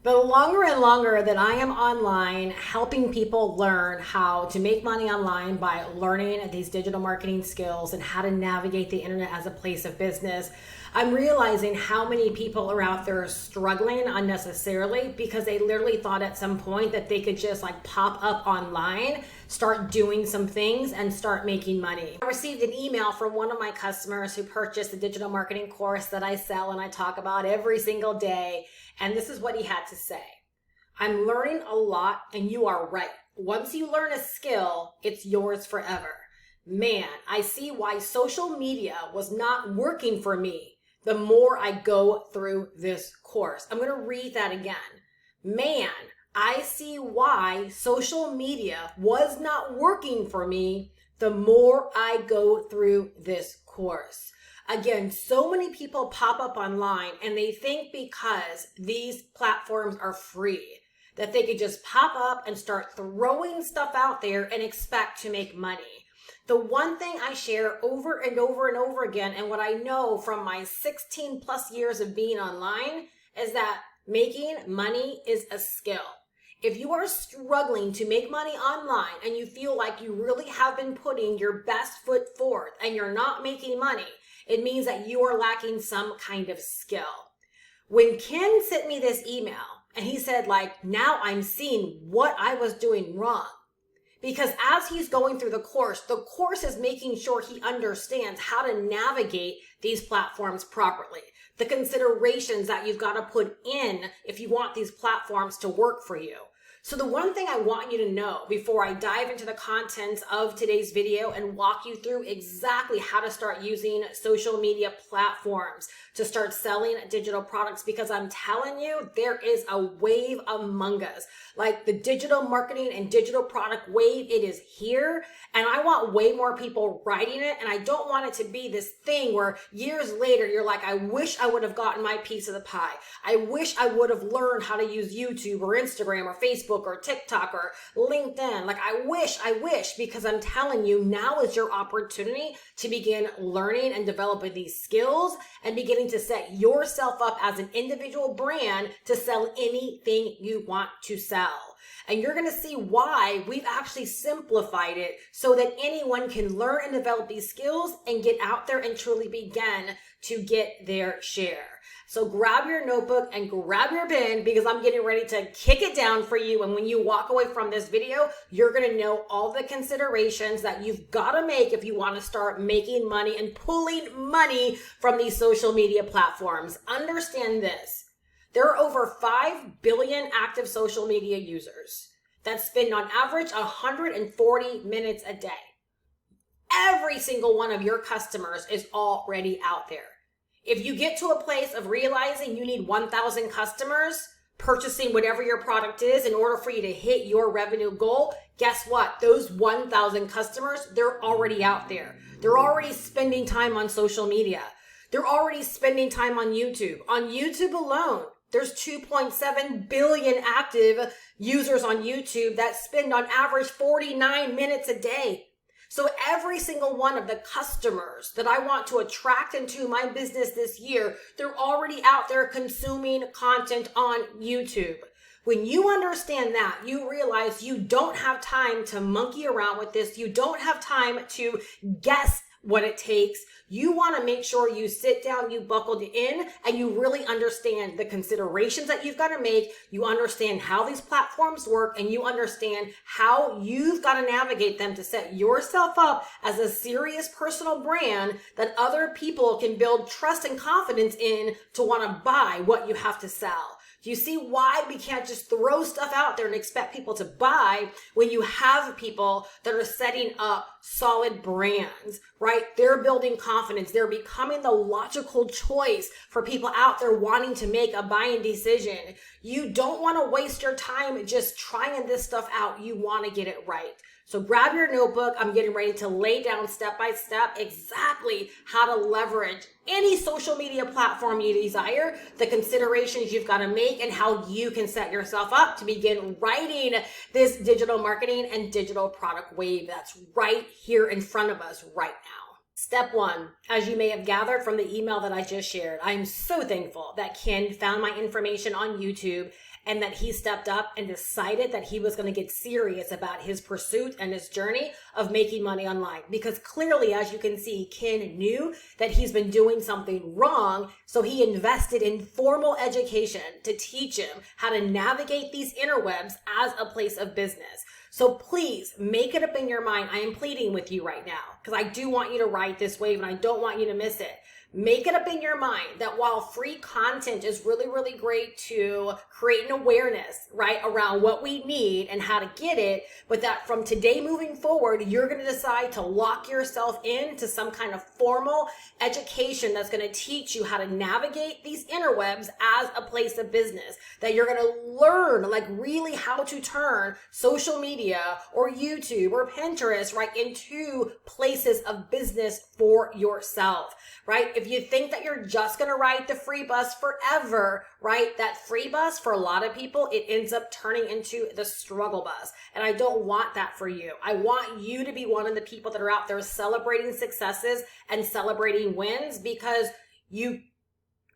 The longer and longer that I am online helping people learn how to make money online by learning these digital marketing skills and how to navigate the internet as a place of business, I'm realizing how many people are out there struggling unnecessarily because they literally thought at some point that they could just like pop up online, start doing some things and start making money. I received an email from one of my customers who purchased the digital marketing course that I sell and I talk about every single day. And this is what he had to say. I'm learning a lot and you are right. Once you learn a skill, it's yours forever. Man, I see why social media was not working for me the more I go through this course. I'm going to read that again. Man, I see why social media was not working for me the more I go through this course. Again, so many people pop up online and they think because these platforms are free that they could just pop up and start throwing stuff out there and expect to make money. The one thing I share over and over and over again, and what I know from my 16 plus years of being online, is that making money is a skill. If you are struggling to make money online and you feel like you really have been putting your best foot forth and you're not making money, it means that you are lacking some kind of skill. When Ken sent me this email and he said now I'm seeing what I was doing wrong. Because as he's going through the course is making sure he understands how to navigate these platforms properly. The considerations that you've got to put in if you want these platforms to work for you. So the one thing I want you to know before I dive into the contents of today's video and walk you through exactly how to start using social media platforms to start selling digital products, because I'm telling you, there is a wave among us. Like the digital marketing and digital product wave, it is here. And I want way more people riding it. And I don't want it to be this thing where years later, you're like, I wish I would have gotten my piece of the pie. I wish I would have learned how to use YouTube or Instagram or Facebook or TikTok or LinkedIn. Like I wish, because I'm telling you, now is your opportunity to begin learning and developing these skills and beginning to set yourself up as an individual brand to sell anything you want to sell. And you're going to see why we've actually simplified it so that anyone can learn and develop these skills and get out there and truly begin to get their share. So grab your notebook and grab your pen because I'm getting ready to kick it down for you. And when you walk away from this video, you're going to know all the considerations that you've got to make if you want to start making money and pulling money from these social media platforms. Understand this. There are over 5 billion active social media users that spend on average 140 minutes a day. Every single one of your customers is already out there. If you get to a place of realizing you need 1,000 customers purchasing whatever your product is in order for you to hit your revenue goal, guess what? Those 1,000 customers, they're already out there. They're already spending time on social media. They're already spending time on YouTube. On YouTube alone, there's 2.7 billion active users on YouTube that spend on average 49 minutes a day. So every single one of the customers that I want to attract into my business this year, they're already out there consuming content on YouTube. When you understand that, you realize you don't have time to monkey around with this. You don't have time to guess what it takes. You want to make sure you sit down, you buckled in, and you really understand the considerations that you've got to make. You understand how these platforms work, and you understand how you've got to navigate them to set yourself up as a serious personal brand that other people can build trust and confidence in to want to buy what you have to sell. Do you see why we can't just throw stuff out there and expect people to buy when you have people that are setting up solid brands, right? They're building confidence. They're becoming the logical choice for people out there wanting to make a buying decision. You don't want to waste your time just trying this stuff out. You want to get it right. So grab your notebook. I'm getting ready to lay down step by step exactly how to leverage any social media platform you desire, the considerations you've got to make, and how you can set yourself up to begin writing this digital marketing and digital product wave that's right here in front of us right now. Step one, as you may have gathered from the email that I just shared, I'm so thankful that Ken found my information on YouTube and that he stepped up and decided that he was going to get serious about his pursuit and his journey of making money online. Because clearly, as you can see, Ken knew that he's been doing something wrong, so he invested in formal education to teach him how to navigate these interwebs as a place of business. So please make it up in your mind. I am pleading with you right now because I do want you to ride this wave and I don't want you to miss it. Make it up in your mind that while free content is really, really great to create an awareness, right, around what we need and how to get it, but that from today moving forward, you're going to decide to lock yourself into some kind of formal education that's going to teach you how to navigate these interwebs as a place of business, that you're going to learn like really how to turn social media or YouTube or Pinterest, right, into places of business for yourself, right? If you think that you're just going to ride the free bus forever, right? That free bus for a lot of people, it ends up turning into the struggle bus. And I don't want that for you. I want you to be one of the people that are out there celebrating successes and celebrating wins because you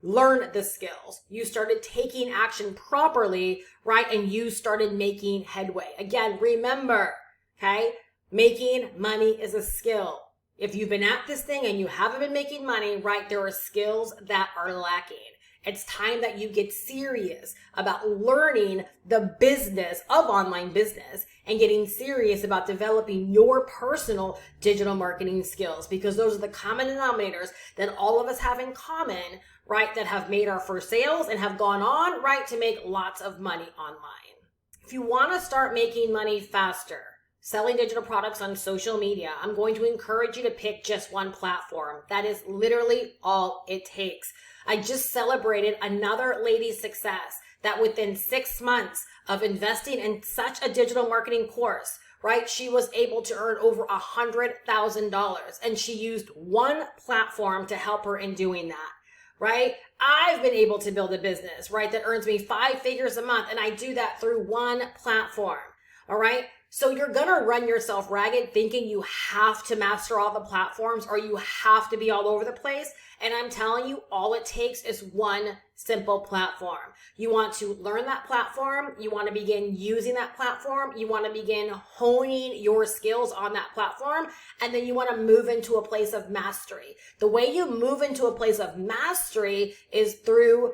learned the skills. You started taking action properly, right? And you started making headway. Again, remember, okay? Making money is a skill. If you've been at this thing and you haven't been making money, right, there are skills that are lacking. It's time that you get serious about learning the business of online business and getting serious about developing your personal digital marketing skills, because those are the common denominators that all of us have in common, right, that have made our first sales and have gone on, right, to make lots of money online. If you want to start making money faster, selling digital products on social media, I'm going to encourage you to pick just one platform. That is literally all it takes. I just celebrated another lady's success that within 6 months of investing in such a digital marketing course, right, she was able to earn over $100,000, and she used one platform to help her in doing that, right? I've been able to build a business, right, that earns me 5 figures a month, and I do that through one platform, all right? So you're going to run yourself ragged thinking you have to master all the platforms or you have to be all over the place. And I'm telling you, all it takes is one simple platform. You want to learn that platform. You want to begin using that platform. You want to begin honing your skills on that platform. And then you want to move into a place of mastery. The way you move into a place of mastery is through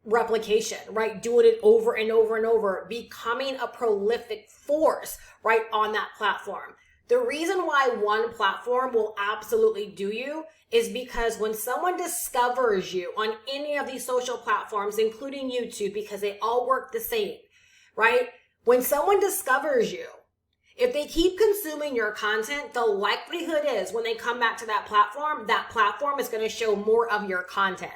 replication, right? Doing it over and over and over, becoming a prolific force, right, on that platform. The reason why one platform will absolutely do you is because when someone discovers you on any of these social platforms, including YouTube, because they all work the same, right? When someone discovers you, if they keep consuming your content, the likelihood is when they come back to that platform is going to show more of your content.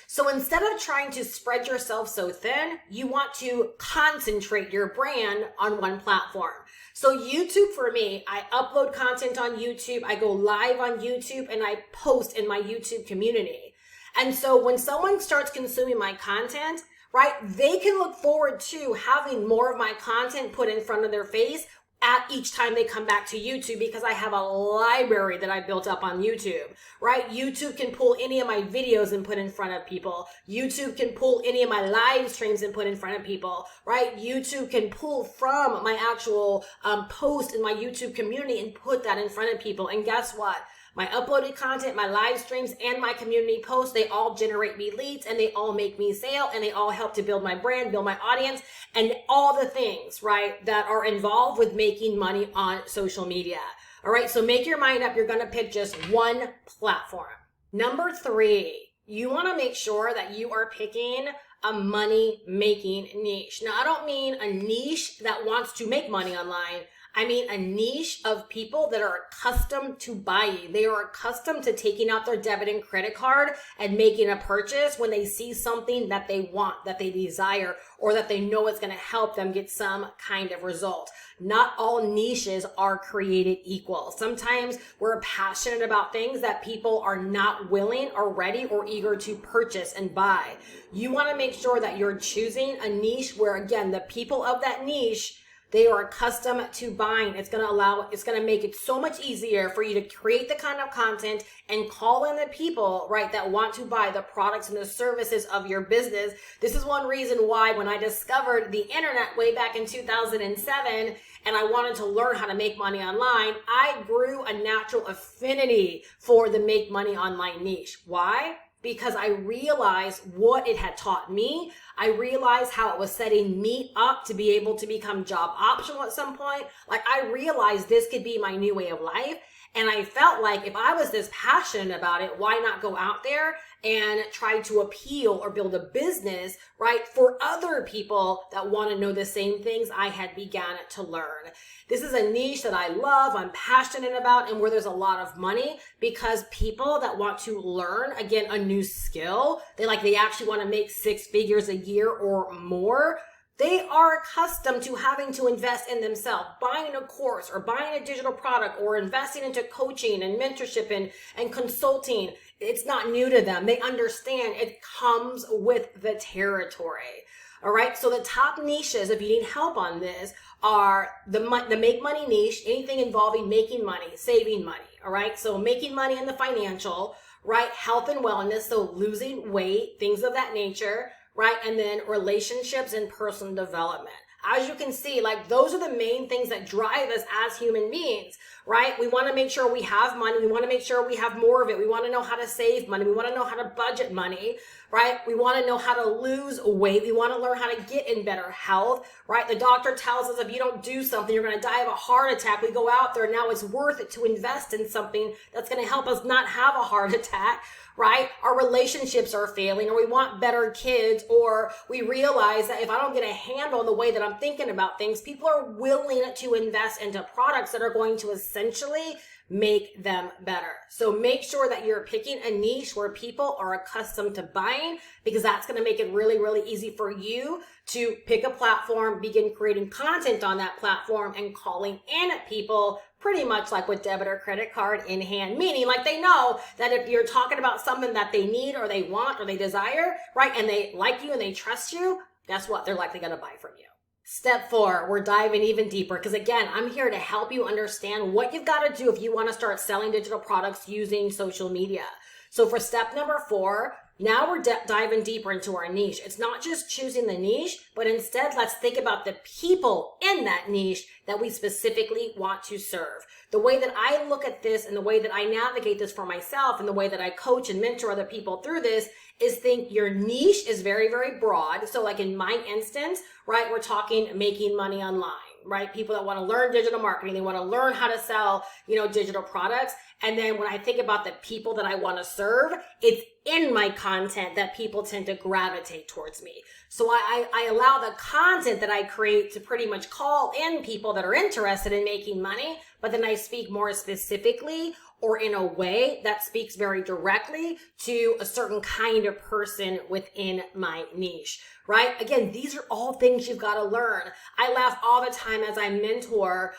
So instead of trying to spread yourself so thin, you want to concentrate your brand on one platform. So YouTube for me, I upload content on YouTube, I go live on YouTube, and I post in my YouTube community. And so when someone starts consuming my content, right, they can look forward to having more of my content put in front of their face at each time they come back to YouTube, because I have a library that I built up on YouTube, right? YouTube can pull any of my videos and put in front of people. YouTube can pull any of my live streams and put in front of people, right? YouTube can pull from my actual post in my YouTube community and put that in front of people. And guess what? My uploaded content, my live streams, and my community posts, they all generate me leads and they all make me sale and they all help to build my brand, build my audience, and all the things, right, that are involved with making money on social media. All right, so make your mind up. You're going to pick just one platform. Number 3, you want to make sure that you are picking a money-making niche. Now, I don't mean a niche that wants to make money online. I mean a niche of people that are accustomed to buying. They are accustomed to taking out their debit and credit card and making a purchase when they see something that they want, that they desire, or that they know is going to help them get some kind of result. Not all niches are created equal. Sometimes we're passionate about things that people are not willing or ready or eager to purchase and buy. You want to make sure that you're choosing a niche where, again, the people of that niche, They are accustomed to buying. It's going to make it so much easier for you to create the kind of content and call in the people, right, that want to buy the products and the services of your business. This is one reason why when I discovered the internet way back in 2007 and I wanted to learn how to make money online, I grew a natural affinity for the make money online niche. Why? Because I realized what it had taught me. I realized how it was setting me up to be able to become job optional at some point. Like, I realized this could be my new way of life. And I felt like if I was this passionate about it, why not go out there and try to appeal or build a business, right, for other people that want to know the same things I had began to learn. This is a niche that I love, I'm passionate about, and where there's a lot of money, because people that want to learn, again, a new skill, they actually want to make 6 figures a year or more. They are accustomed to having to invest in themselves, buying a course or buying a digital product or investing into coaching and mentorship and consulting. It's not new to them. They understand it comes with the territory. All right. So the top niches, if you need help on this, are the make money niche, anything involving making money, saving money. All right. So making money in the financial, right? Health and wellness. So losing weight, things of that nature. Right? And then relationships and personal development. As you can see, like, those are the main things that drive us as human beings, right? We want to make sure we have money. We want to make sure we have more of it. We want to know how to save money. We want to know how to budget money, right? We want to know how to lose weight. We want to learn how to get in better health, right? The doctor tells us if you don't do something, you're going to die of a heart attack. We go out there. Now it's worth it to invest in something that's going to help us not have a heart attack, right? Our relationships are failing, or we want better kids, or we realize that if I don't get a handle on the way that I'm thinking about things, people are willing to invest into products that are going to essentially make them better. So make sure that you're picking a niche where people are accustomed to buying, because that's going to make it really, really easy for you to pick a platform, begin creating content on that platform, and calling in people pretty much like with debit or credit card in hand, meaning like they know that if you're talking about something that they need or they want or they desire, right, and they like you and they trust you, guess what? They're likely going to buy from you. Step 4, we're diving even deeper, because again, I'm here to help you understand what you've got to do if you want to start selling digital products using social media. So for step number 4, now we're diving deeper into our niche. It's not just choosing the niche, but instead let's think about the people in that niche that we specifically want to serve. The way that I look at this and the way that I navigate this for myself and the way that I coach and mentor other people through this is think your niche is very, very broad. So like in my instance, right, we're talking making money online, right? People that want to learn digital marketing, they want to learn how to sell, digital products. And then when I think about the people that I want to serve, it's in my content that people tend to gravitate towards me. So I allow the content that I create to pretty much call in people that are interested in making money, but then I speak more specifically or in a way that speaks very directly to a certain kind of person within my niche, right? Again, these are all things you've got to learn. I laugh all the time as I mentor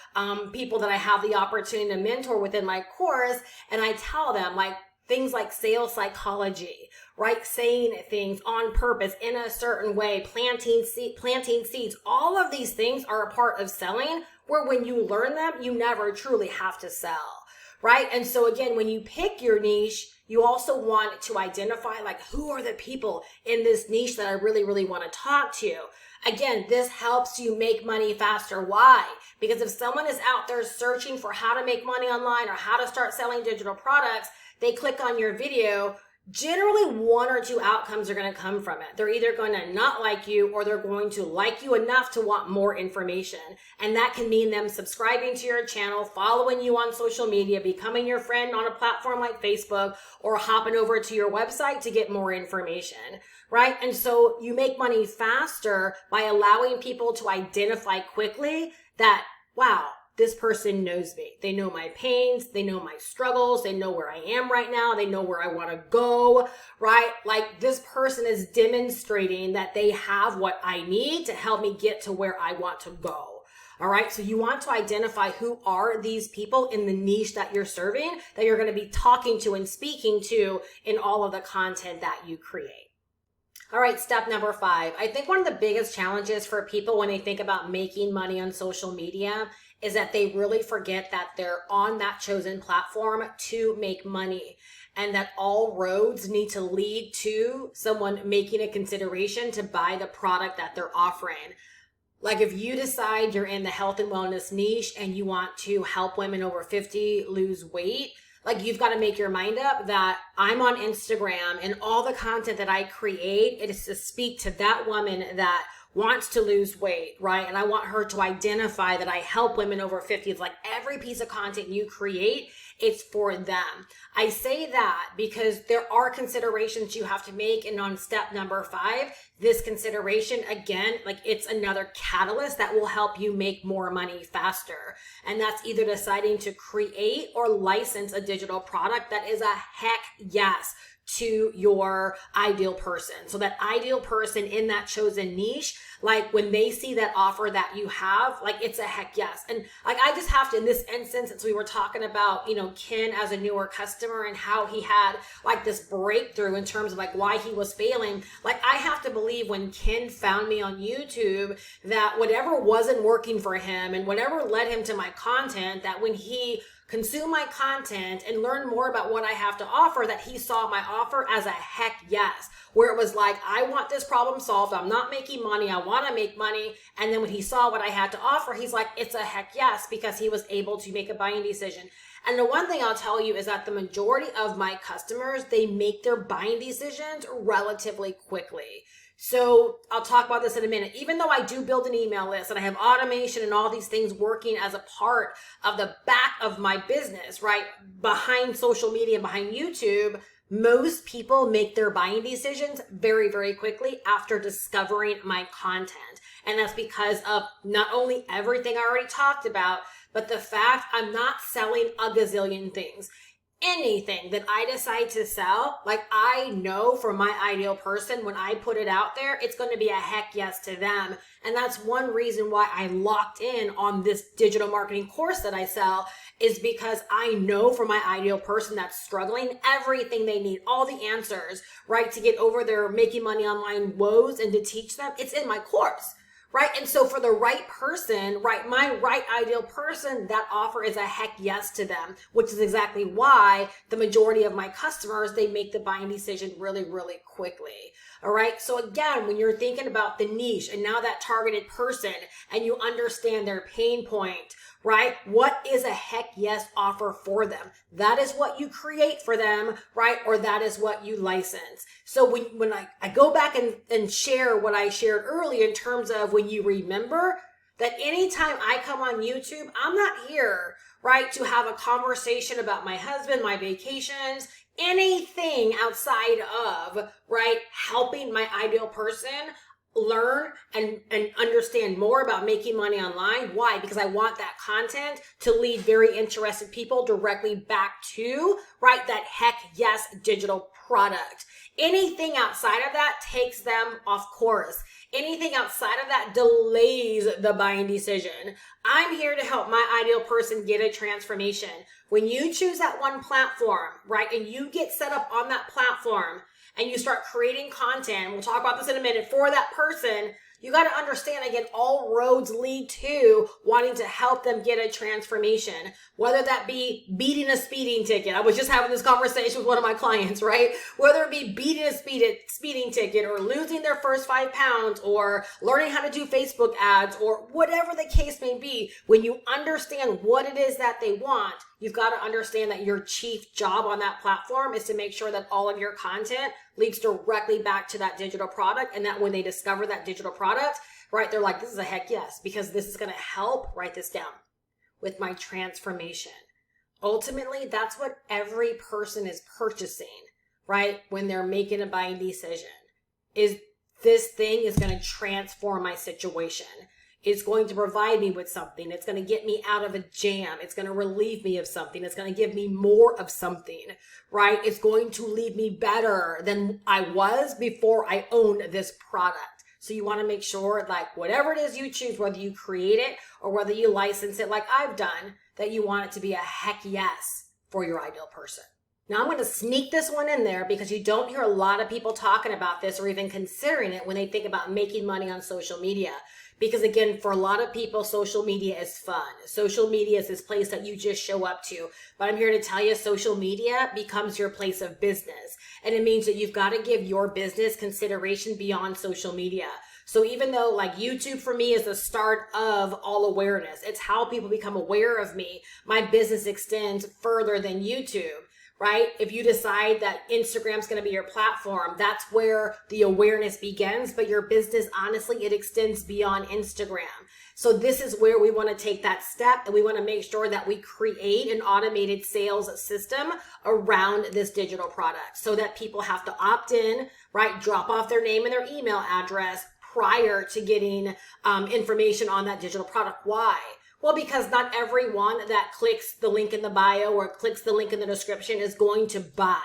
people that I have the opportunity to mentor within my course, and I tell them like things like sales psychology, right? Saying things on purpose in a certain way, planting seeds. All of these things are a part of selling, where when you learn them, you never truly have to sell. Right? And so again, when you pick your niche, you also want to identify like who are the people in this niche that I really, really want to talk to. Again, this helps you make money faster. Why? Because if someone is out there searching for how to make money online or how to start selling digital products, they click on your video, generally 1 or 2 outcomes are going to come from it. They're either going to not like you, or they're going to like you enough to want more information. And that can mean them subscribing to your channel, following you on social media, becoming your friend on a platform like Facebook, or hopping over to your website to get more information, right? And so you make money faster by allowing people to identify quickly that, wow, this person knows me. They know my pains. They know my struggles. They know where I am right now. They know where I want to go, right? Like, this person is demonstrating that they have what I need to help me get to where I want to go. All right. So you want to identify who are these people in the niche that you're serving, that you're going to be talking to and speaking to in all of the content that you create. All right, step number 5. I think one of the biggest challenges for people when they think about making money on social media is that they really forget that they're on that chosen platform to make money, and that all roads need to lead to someone making a consideration to buy the product that they're offering. Like if you decide you're in the health and wellness niche and you want to help women over 50 lose weight, like you've got to make your mind up that I'm on Instagram and all the content that I create, it is to speak to that woman that wants to lose weight, right? And I want her to identify that I help women over 50. It's like every piece of content you create, it's for them. I say that because there are considerations you have to make. And on step number 5, this consideration, again, like it's another catalyst that will help you make more money faster. And that's either deciding to create or license a digital product that is a heck yes to your ideal person. So that ideal person in that chosen niche, like when they see that offer that you have, like it's a heck yes. And like I just have to, in this instance, since we were talking about, Ken as a newer customer and how he had like this breakthrough in terms of like why he was failing, like I have to believe when Ken found me on YouTube that whatever wasn't working for him and whatever led him to my content, that when he consume my content and learn more about what I have to offer, that he saw my offer as a heck yes, where it was like, I want this problem solved. I'm not making money. I want to make money. And then when he saw what I had to offer, he's like, it's a heck yes, because he was able to make a buying decision. And the one thing I'll tell you is that the majority of my customers, they make their buying decisions relatively quickly. So I'll talk about this in a minute. Even though I do build an email list and I have automation and all these things working as a part of the back of my business, right? Behind social media, behind YouTube, most people make their buying decisions very, very quickly after discovering my content. And that's because of not only everything I already talked about, but the fact I'm not selling a gazillion things. Anything that I decide to sell, like I know for my ideal person, when I put it out there, it's going to be a heck yes to them. And that's one reason why I locked in on this digital marketing course that I sell, is because I know for my ideal person that's struggling, everything they need, all the answers, right, to get over their making money online woes and to teach them, it's in my course. Right. And so for the right person, right, my right ideal person, that offer is a heck yes to them, which is exactly why the majority of my customers, they make the buying decision really, really quickly. All right. So again, when you're thinking about the niche and now that targeted person and you understand their pain point, right? What is a heck yes offer for them? That is what you create for them, right? Or that is what you license. So when I go back and share what I shared earlier in terms of when you remember that anytime I come on YouTube, I'm not here, right, to have a conversation about my husband, my vacations, anything outside of, right, helping my ideal person learn and understand more about making money online. Why? Because I want that content to lead very interested people directly back to, right, that heck yes digital product. Anything outside of that takes them off course. Anything outside of that delays the buying decision. I'm here to help my ideal person get a transformation. When you choose that one platform, right, and you get set up on that platform, and you start creating content, we'll talk about this in a minute, for that person, you got to understand, again, all roads lead to wanting to help them get a transformation, whether that be beating a speeding ticket. I was just having this conversation with one of my clients, right? Whether it be beating a speeding ticket or losing their first 5 pounds or learning how to do Facebook ads or whatever the case may be, when you understand what it is that they want, you've got to understand that your chief job on that platform is to make sure that all of your content leads directly back to that digital product, and that when they discover that digital product, right, they're like, this is a heck yes, because this is going to help, write this down, with my transformation. Ultimately, that's what every person is purchasing, right, when they're making a buying decision, is this thing is going to transform my situation. It's going to provide me with something. It's going to get me out of a jam. It's going to relieve me of something. It's going to give me more of something, right? It's going to leave me better than I was before I owned this product. So you want to make sure, like, whatever it is you choose, whether you create it or whether you license it like I've done, that you want it to be a heck yes for your ideal person. Now I'm going to sneak this one in there because you don't hear a lot of people talking about this or even considering it when they think about making money on social media. Because again, for a lot of people, social media is fun. Social media is this place that you just show up to. But I'm here to tell you, social media becomes your place of business. And it means that you've got to give your business consideration beyond social media. So even though like YouTube for me is the start of all awareness, it's how people become aware of me. My business extends further than YouTube. Right? If you decide that Instagram's going to be your platform, that's where the awareness begins. But your business, honestly, it extends beyond Instagram. So this is where we want to take that step, and we want to make sure that we create an automated sales system around this digital product so that people have to opt in, right? Drop off their name and their email address prior to getting information on that digital product. Why? Well, because not everyone that clicks the link in the bio or clicks the link in the description is going to buy,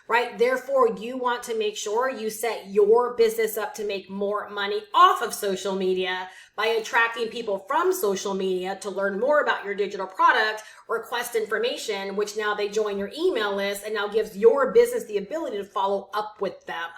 right? Therefore, you want to make sure you set your business up to make more money off of social media by attracting people from social media to learn more about your digital product, request information, which now they join your email list and now gives your business the ability to follow up with them.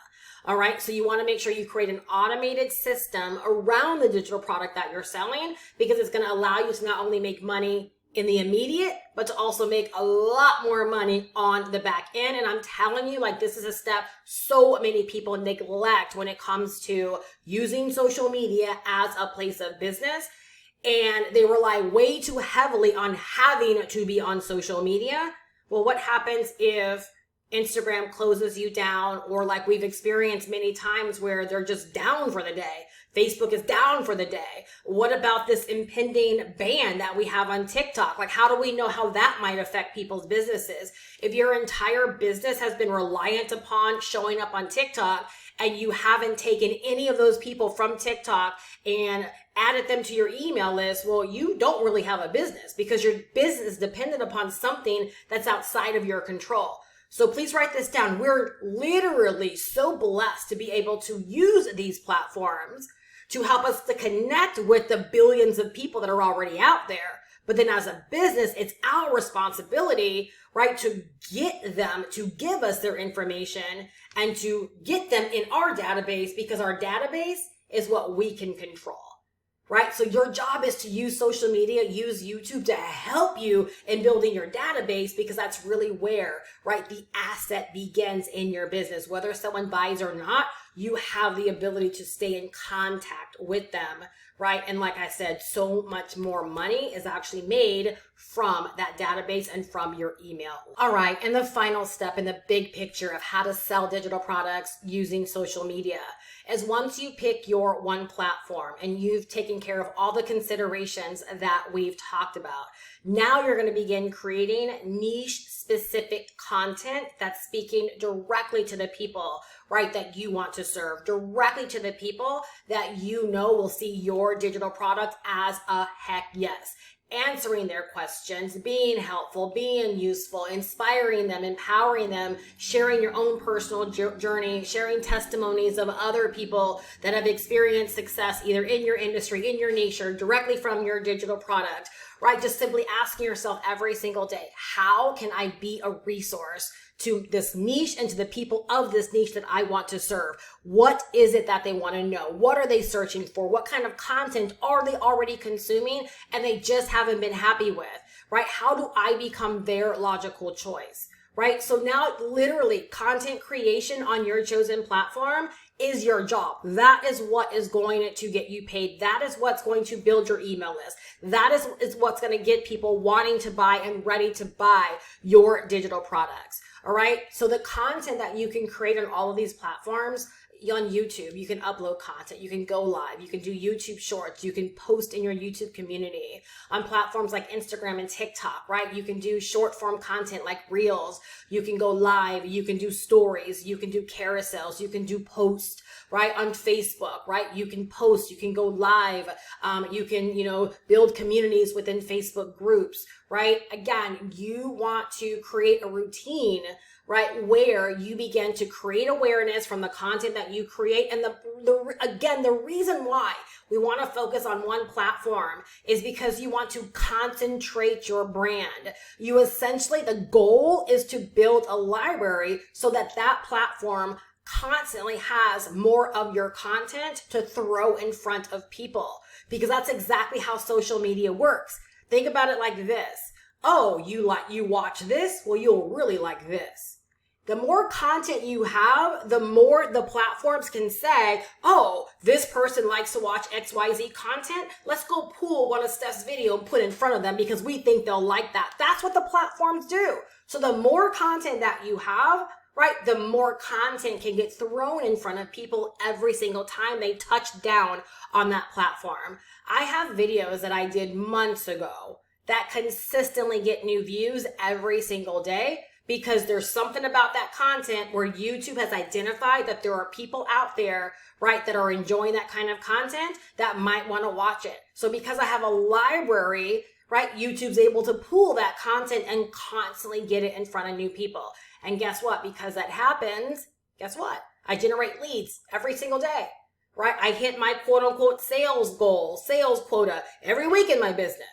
All right. So you want to make sure you create an automated system around the digital product that you're selling, because it's going to allow you to not only make money in the immediate, but to also make a lot more money on the back end. And I'm telling you, like, this is a step so many people neglect when it comes to using social media as a place of business. And they rely way too heavily on having to be on social media. Well, what happens if Instagram closes you down, or like we've experienced many times where they're just down for the day? Facebook is down for the day. What about this impending ban that we have on TikTok? Like, how do we know how that might affect people's businesses? If your entire business has been reliant upon showing up on TikTok and you haven't taken any of those people from TikTok and added them to your email list, well, you don't really have a business, because your business is dependent upon something that's outside of your control. So please write this down. We're literally so blessed to be able to use these platforms to help us to connect with the billions of people that are already out there. But then as a business, it's our responsibility, right, to get them to give us their information and to get them in our database, because our database is what we can control. Right? So your job is to use social media, use YouTube to help you in building your database, because that's really where, right, the asset begins in your business. Whether someone buys or not, you have the ability to stay in contact with them, right? And like I said, so much more money is actually made from that database and from your email. All right. And the final step in the big picture of how to sell digital products using social media is, once you pick your one platform and you've taken care of all the considerations that we've talked about, now you're going to begin creating niche specific content that's speaking directly to the people, right, that you want to serve, directly to the people that you know will see your digital product as a heck yes. Answering their questions, being helpful, being useful, inspiring them, empowering them, sharing your own personal journey, sharing testimonies of other people that have experienced success either in your industry, in your niche, or directly from your digital product, right? Just simply asking yourself every single day, how can I be a resource to this niche and to the people of this niche that I want to serve? What is it that they want to know? What are they searching for? What kind of content are they already consuming and they just haven't been happy with, right? How do I become their logical choice, right? So now literally content creation on your chosen platform is your job. That is what is going to get you paid. That is what's going to build your email list. That is what's going to get people wanting to buy and ready to buy your digital products. All right. So the content that you can create on all of these platforms, on YouTube, you can upload content, you can go live, you can do YouTube shorts, you can post in your YouTube community. On platforms like Instagram and TikTok, right? You can do short form content like reels, you can go live, you can do stories, you can do carousels, you can do posts, right? On Facebook, right? You can post, you can go live, you can, build communities within Facebook groups, right? Again, you want to create a routine, right, where you begin to create awareness from the content that you create. And the reason why we want to focus on one platform is because you want to concentrate your brand. You essentially, the goal is to build a library so that that platform constantly has more of your content to throw in front of people, because that's exactly how social media works. Think about it like this. Oh, you watch this? Well, you'll really like this. The more content you have, the more the platforms can say, oh, this person likes to watch XYZ content. Let's go pull one of Steph's video and put in front of them because we think they'll like that. That's what the platforms do. So the more content that you have, right, the more content can get thrown in front of people every single time they touch down on that platform. I have videos that I did months ago that consistently get new views every single day, because there's something about that content where YouTube has identified that there are people out there, right, that are enjoying that kind of content that might want to watch it. So because I have a library, right, YouTube's able to pull that content and constantly get it in front of new people. And guess what? Because that happens, guess what? I generate leads every single day, right? I hit my quote unquote sales goal, sales quota every week in my business.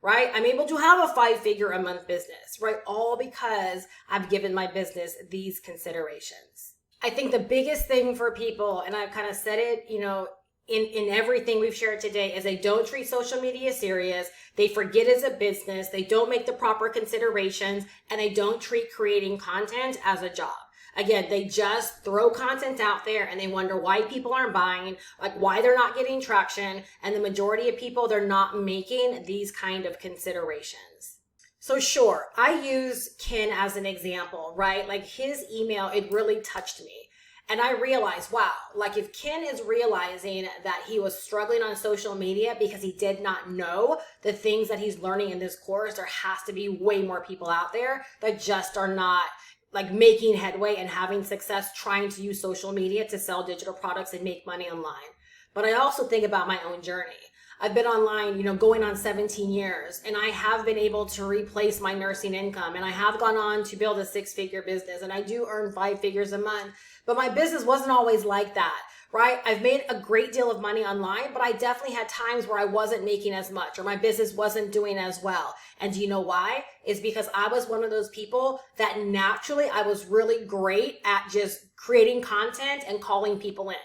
Right? I'm able to have a 5-figure a month business, right? All because I've given my business these considerations. I think the biggest thing for people, and I've kind of said it, in everything we've shared today, is they don't treat social media serious. They forget it's a business. They don't make the proper considerations, and they don't treat creating content as a job. Again, they just throw content out there and they wonder why people aren't buying, like why they're not getting traction. And the majority of people, they're not making these kind of considerations. So sure, I use Ken as an example, right? Like his email, it really touched me. And I realized, wow, like if Ken is realizing that he was struggling on social media because he did not know the things that he's learning in this course, there has to be way more people out there that just are not like making headway and having success trying to use social media to sell digital products and make money online. But I also think about my own journey. I've been online, going on 17 years, and I have been able to replace my nursing income, and I have gone on to build a 6-figure business, and I do earn 5 figures a month, but my business wasn't always like that. Right? I've made a great deal of money online, but I definitely had times where I wasn't making as much or my business wasn't doing as well. And do you know why? It's because I was one of those people that naturally I was really great at just creating content and calling people in.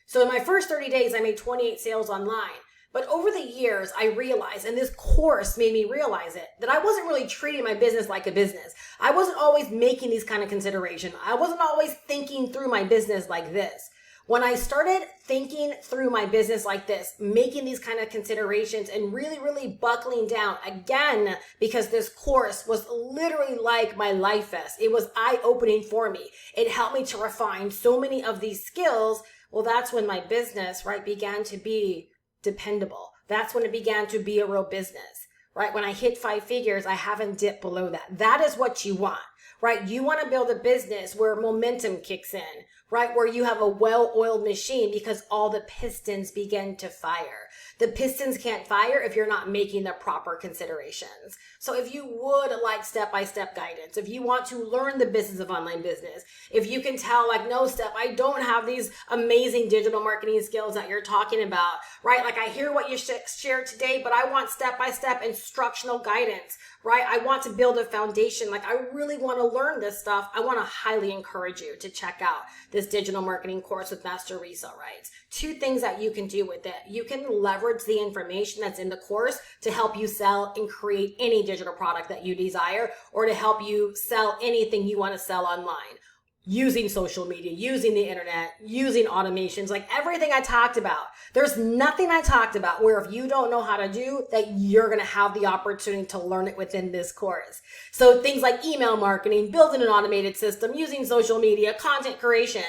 So in my first 30 days, I made 28 sales online. But over the years, I realized, and this course made me realize it, that I wasn't really treating my business like a business. I wasn't always making these kind of considerations. I wasn't always thinking through my business like this. When I started thinking through my business like this, making these kind of considerations and really, really buckling down again, because this course was literally like my life vest. It was eye-opening for me. It helped me to refine so many of these skills. Well, that's when my business, right, began to be dependable. That's when it began to be a real business, right? When I hit 5 figures, I haven't dipped below that. That is what you want, right? You want to build a business where momentum kicks in, right? Where you have a well-oiled machine because all the pistons begin to fire. The pistons can't fire if you're not making the proper considerations. So if you would like step-by-step guidance, if you want to learn the business of online business, if you can tell like, no, Steph, I don't have these amazing digital marketing skills that you're talking about, right? Like I hear what you shared today, but I want step-by-step instructional guidance, right? I want to build a foundation. Like I really want to learn this stuff. I want to highly encourage you to check out this digital marketing course with Master Resale Rights. 2 things that you can do with it. You can leverage the information that's in the course to help you sell and create any digital product that you desire, or to help you sell anything you want to sell online. Using social media, using the internet, using automations, like everything I talked about. There's nothing I talked about where if you don't know how to do that, you're going to have the opportunity to learn it within this course. So things like email marketing, building an automated system, using social media, content creation.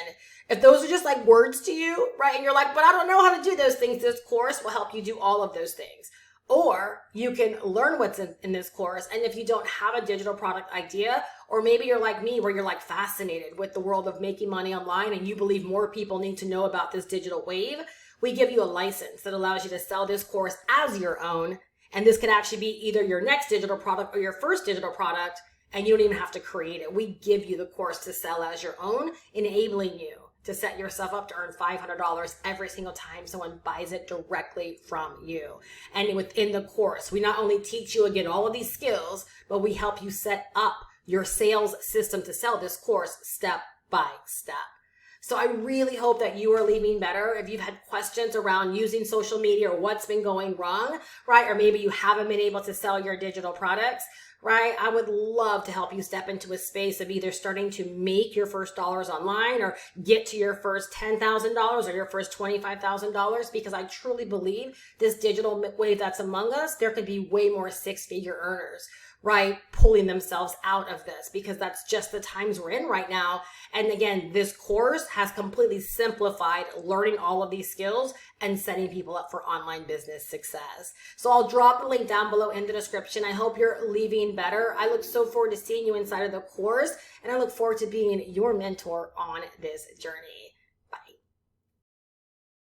If those are just like words to you, right? And you're like, but I don't know how to do those things. This course will help you do all of those things. Or you can learn what's in this course. And if you don't have a digital product idea, or maybe you're like me where you're like fascinated with the world of making money online and you believe more people need to know about this digital wave, we give you a license that allows you to sell this course as your own And this could actually be either your next digital product or your first digital product, and you don't even have to create it. We give you the course to sell as your own, enabling you to set yourself up to earn $500 every single time someone buys it directly from you. And within the course, we not only teach you again all of these skills, but we help you set up your sales system to sell this course step by step. So I really hope that you are leaving better. If you've had questions around using social media or what's been going wrong, right? Or maybe you haven't been able to sell your digital products, right? I would love to help you step into a space of either starting to make your first dollars online or get to your first $10,000 or your first $25,000, because I truly believe this digital wave that's among us, there could be way more six-figure earners, right, pulling themselves out of this, because that's just the times we're in right now. And again, this course has completely simplified learning all of these skills and setting people up for online business success. So I'll drop the link down below in the description. I hope you're leaving better. I look so forward to seeing you inside of the course, and I look forward to being your mentor on this journey.